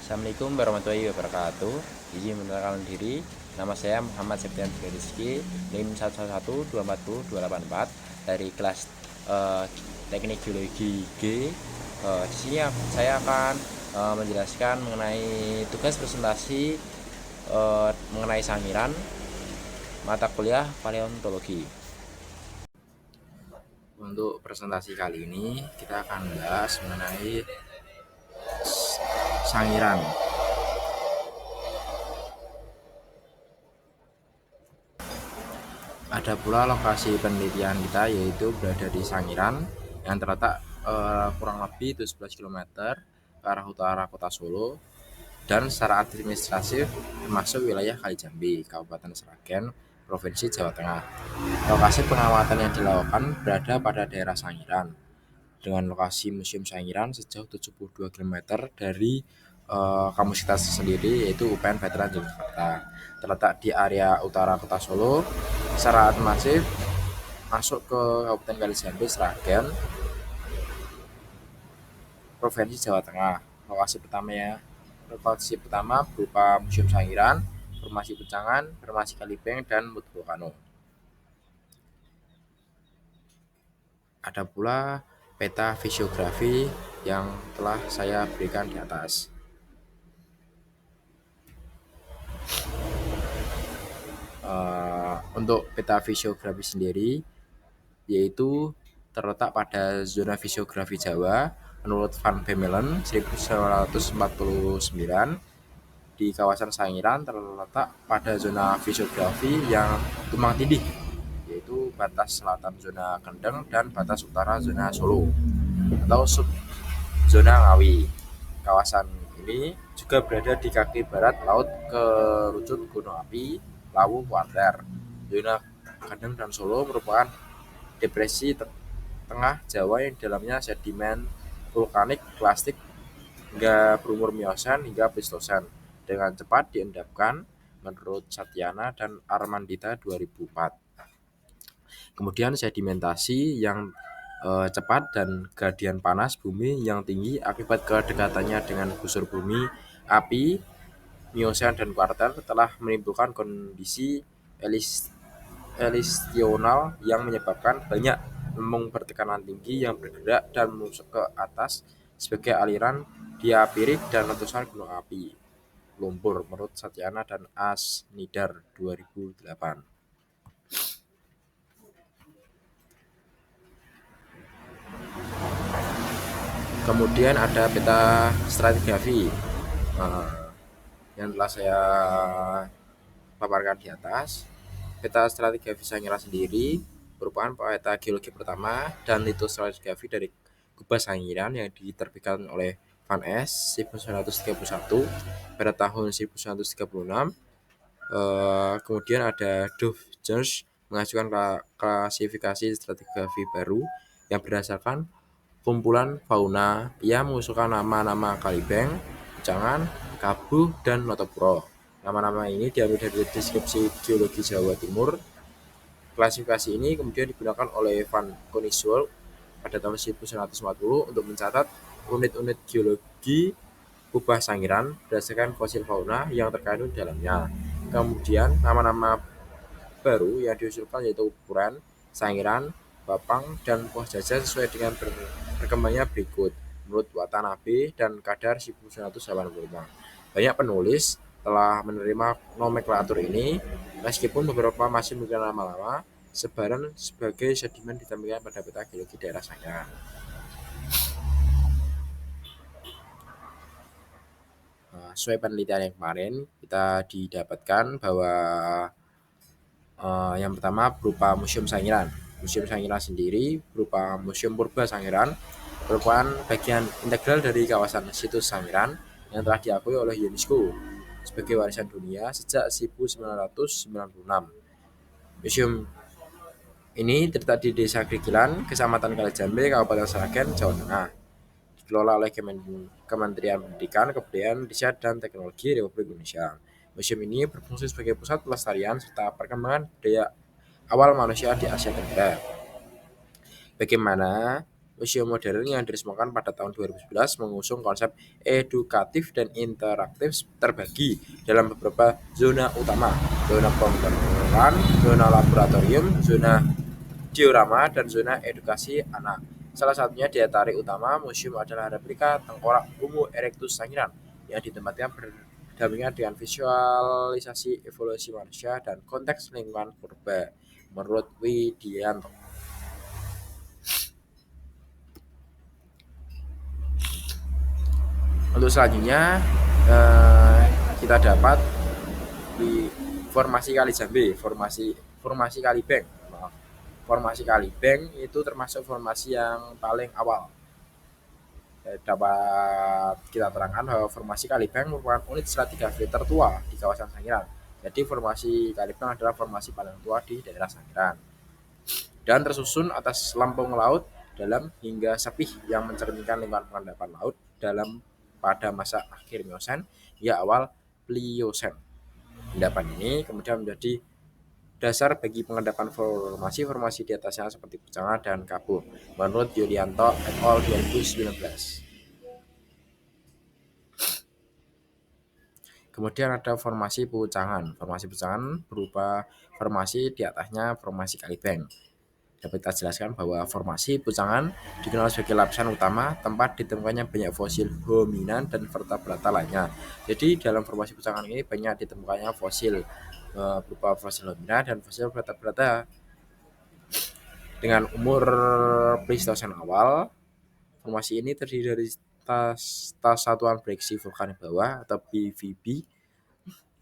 Assalamualaikum warahmatullahi wabarakatuh. Izin mengenalkan diri. Nama saya Muhammad Septian Rizky, NIM 112402884 dari kelas eh, Teknik Geologi G. Di sini saya akan menjelaskan mengenai tugas presentasi mengenai sangiran mata kuliah paleontologi. Untuk presentasi kali ini kita akan bahas mengenai sangiran. Ada pula lokasi penelitian kita yaitu berada di Sangiran yang terletak kurang lebih 17 km ke arah utara kota Solo dan secara administratif termasuk wilayah Kalijambi, Kabupaten Sragen, Provinsi Jawa Tengah. Lokasi pengamatan yang dilakukan berada pada daerah Sangiran dengan lokasi Museum Sangiran sejauh 72 km dari kampus kita sendiri yaitu UPN Veteran Yogyakarta. Terletak di area utara kota Solo, secara masif masuk ke Kabupaten Kalijambi, Sragen, Provinsi Jawa Tengah. Lokasi pertama berupa Museum Sangiran, Formasi Pecangan, Formasi Kalibeng, dan Mut Volcano. Ada pula peta fisiografi yang telah saya berikan di atas. Untuk peta fisiografi sendiri yaitu terletak pada zona fisiografi Jawa menurut Van Bemmelen 1949. Di kawasan Sangiran terletak pada zona fisiografi yang tumpang tindih yaitu batas selatan zona Kendeng dan batas utara zona Solo atau sub zona Ngawi. Kawasan ini juga berada di kaki barat laut kerucut Gunung Api Lawu Kuarter. Zona Kendeng dan Solo merupakan depresi tengah Jawa yang di dalamnya sedimen vulkanik klastik hingga berumur Miosen hingga Pleistosen dengan cepat diendapkan menurut Satyana dan Armandita 2004. Kemudian sedimentasi yang cepat dan gradian panas bumi yang tinggi akibat kedekatannya dengan busur bumi, api, Miosen dan Kuarter telah menimbulkan kondisi elistional yang menyebabkan banyak lempung bertekanan tinggi yang bergerak dan menusuk ke atas sebagai aliran diapirik dan letusan gunung api lumpur menurut Satyana dan Asnidar 2008. Kemudian ada peta stratigrafi yang telah saya paparkan di atas. Peta stratigrafi Sangiran sendiri merupakan peta geologi pertama dan litostratigrafi dari kubah Sangiran yang diterbitkan oleh Van Es 1931 pada tahun 1936. Kemudian ada Dove Jones mengajukan klasifikasi stratigrafi baru yang berdasarkan kumpulan fauna. Ia mengusulkan nama-nama Kalibeng, Pecangan, Kabuh, dan Notopuro. Nama-nama ini diambil dari deskripsi geologi Jawa Timur. Klasifikasi ini kemudian digunakan oleh Van Koningswolk pada tahun 1940 untuk mencatat unit-unit geologi kubah Sangiran berdasarkan fosil fauna yang terkandung di dalamnya. Kemudian nama-nama baru yang diusulkan yaitu Ukuran, Sangiran, Bapang, dan Puas Jajan sesuai dengan berkembangnya berikut menurut Watanabe dan Kadar 1985. Banyak penulis telah menerima nomenklatur ini meskipun beberapa masih menggunakan nama-nama sebaran sebagai sedimen ditampilkan pada peta geologi daerah Sangiran. Sesuai penelitian yang kemarin kita didapatkan bahwa yang pertama berupa Museum Sangiran. Museum Sangiran sendiri berupa Museum Purba Sangiran merupakan bagian integral dari kawasan situs Sangiran yang telah diakui oleh UNESCO sebagai warisan dunia sejak 1996. Museum ini terletak di Desa Grigilan, Kecamatan Kalijambi, Kabupaten Sragen, Jawa Tengah. Dikelola oleh Kementerian Pendidikan, Kebudayaan, Riset, dan Teknologi Republik Indonesia. Museum ini berfungsi sebagai pusat pelestarian serta perkembangan budaya awal manusia di Asia Tenggara. Bagaimana Museum modern yang diresmikan pada tahun 2011 mengusung konsep edukatif dan interaktif terbagi dalam beberapa zona utama: zona pengetahuan, zona laboratorium, zona diorama, dan zona edukasi anak. Salah satunya daya tarik utama museum adalah replika tengkorak Homo erectus Sangiran yang ditempatkan berdampingan dengan visualisasi evolusi manusia dan konteks lingkungan purba, menurut Widianto. Untuk selanjutnya kita dapat di formasi Kali Jambe, formasi Kali Beng. Formasi Kali Beng itu termasuk formasi yang paling awal. Dapat kita terangkan bahwa formasi Kali Beng merupakan unit stratigrafi tertua di kawasan Sangiran. Jadi formasi Kali Beng adalah formasi paling tua di daerah Sangiran dan tersusun atas lempung laut dalam hingga sepih yang mencerminkan lingkungan pengendapan laut dalam pada masa akhir Miosen hingga awal Pliosen. Endapan ini kemudian menjadi dasar bagi pengendapan formasi-formasi di atasnya seperti Pucanga dan Kabuh, menurut Yulianto et al. 2019. Kemudian ada formasi Pucangan. Formasi Pucangan berupa formasi di atasnya formasi Kali Beng. Dapat kita jelaskan bahwa formasi Pucangan dikenal sebagai lapisan utama tempat ditemukannya banyak fosil hominidan dan vertebrata lainnya. Jadi dalam formasi Pucangan ini banyak ditemukannya fosil berupa fosil hominidan dan fosil vertebrata. Dengan umur Pleistosen awal, formasi ini terdiri dari tas satuan breksi vulkanik bawah atau BVB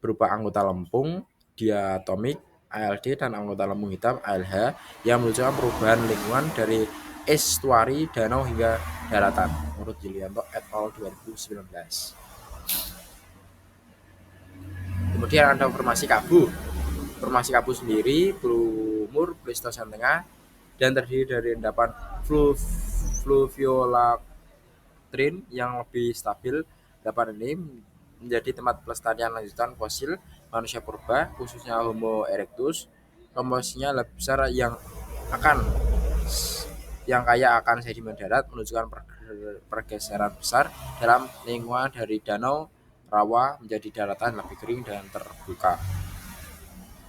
berupa anggota lempung diatomik ALD dan anggota lempung hitam ALH yang menunjukkan perubahan lingkungan dari estuari, danau hingga daratan, menurut Yulianto et al. 2019. Kemudian ada formasi Kabuh. Formasi Kabuh sendiri berumur Pleistosen tengah dan terdiri dari endapan fluviolaktrin yang lebih stabil. Endapan ini menjadi tempat pelestarian lanjutan fosil manusia purba, khususnya Homo erectus. Komposisinya lebih besar yang kaya akan sedimen darat, menunjukkan pergeseran besar dalam lingkungan dari danau rawa menjadi daratan lebih kering dan terbuka.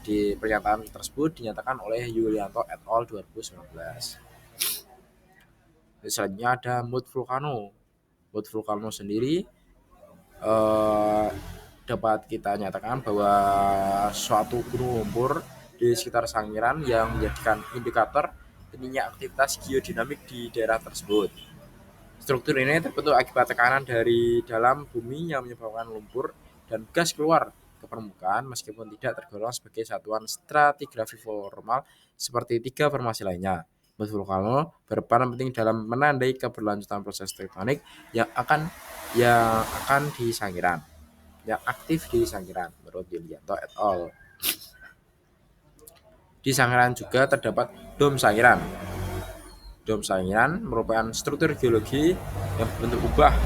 Di pernyataan tersebut dinyatakan oleh Yulianto et al. 2019. Selanjutnya ada Mount Vulcano. Mount Vulcano sendiri dapat kita nyatakan bahwa suatu gunung lumpur di sekitar Sangiran yang menjadikan indikator tingginya aktivitas geodinamik di daerah tersebut. Struktur ini terbentuk akibat tekanan dari dalam bumi yang menyebabkan lumpur dan gas keluar ke permukaan meskipun tidak tergolong sebagai satuan stratigrafi formal seperti tiga formasi lainnya. Mount Vulcano berperan penting dalam menandai keberlanjutan proses tektonik yang aktif di Sangiran, menurut Yulianto et al. Di Sangiran juga terdapat Dom Sangiran. Dom Sangiran merupakan struktur geologi yang berbentuk kubah.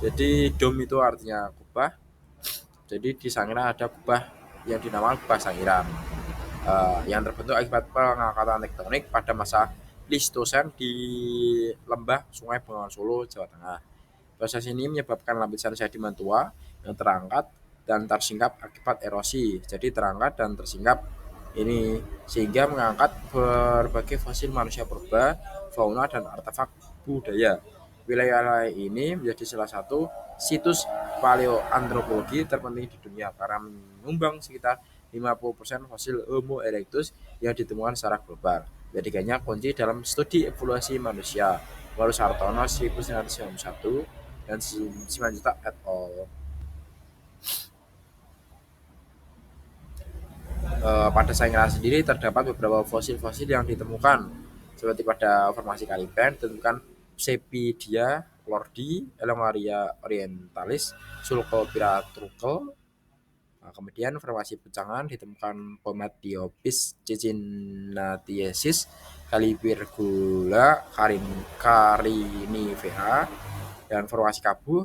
Jadi dom itu artinya kubah. Jadi di Sangiran ada kubah yang dinamakan kubah Sangiran, yang terbentuk akibat pengangkatan tektonik pada masa Pleistosen di lembah Sungai Bengawan Solo, Jawa Tengah. Proses ini menyebabkan lapisan sedimen tua yang terangkat dan tersingkap akibat erosi. Jadi terangkat dan tersingkap ini sehingga mengangkat berbagai fosil manusia purba, fauna, dan artefak budaya. Wilayah ini menjadi salah satu situs paleoantropologi terpenting di dunia karena menyumbang sekitar 50% fosil Homo erectus yang ditemukan secara global. Jadikannya kunci dalam studi evolusi manusia. Walu Sartono 1991 dan Simanjuntak et al. Pada Sangiran sendiri terdapat beberapa fosil-fosil yang ditemukan seperti pada formasi Kali Beng ditemukan Sepidia lordi, Elongaria orientalis, Sulcopyractrucle. Kemudian formasi Pucangan ditemukan Pometiopis cincinnatiensis, Calipirgula carinifera, dan formasi Kabuh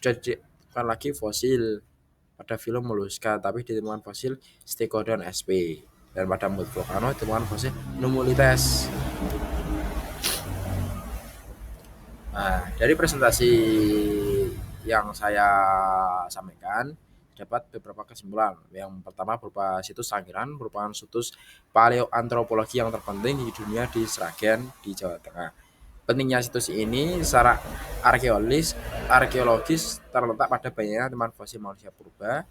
sudah ditemukan lagi fosil pada filum Mollusca, tapi ditemukan fosil Stegodon sp. Dan pada Mount Vulcano ditemukan fosil Nummulites. Nah, dari presentasi yang saya sampaikan, dapat beberapa kesimpulan. Yang pertama berupa situs Sangiran merupakan situs paleoantropologi yang terpenting di dunia di Sragen, di Jawa Tengah. Pentingnya situs ini secara arkeologis terletak pada banyaknya teman fosil manusia purba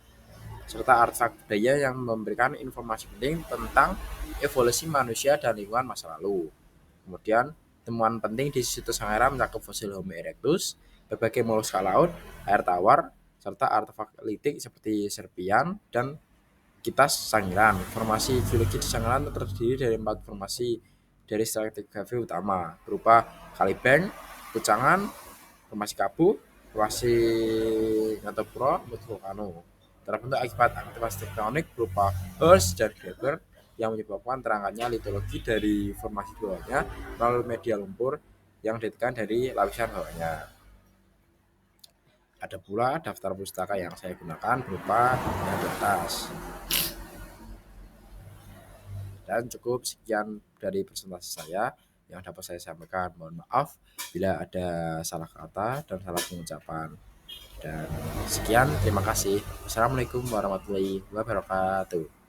serta artefak budaya yang memberikan informasi penting tentang evolusi manusia dan lingkungan masa lalu. Kemudian, temuan penting di situs Sangiran mencakup fosil Homo erectus, berbagai moluska laut, air tawar, serta artefak litik seperti serpian dan kitas Sangiran. Formasi geologi di Sangiran terdiri dari 4 formasi dari stratigrafi utama, berupa Kalibank, Pucangan, formasi Kabu, formasi Ngatopuro, Volcano. Terbentuk akibat aktivitas tektonik berupa Earth dan Graber yang menyebabkan terangkatnya litologi dari formasi bawahnya melalui media lumpur yang ditekan dari lapisan bawahnya. Ada pula daftar pustaka yang saya gunakan berupa yang di atas. Dan cukup sekian dari presentasi saya yang dapat saya sampaikan. Mohon maaf bila ada salah kata dan salah pengucapan. Dan sekian, terima kasih. Wassalamualaikum warahmatullahi wabarakatuh.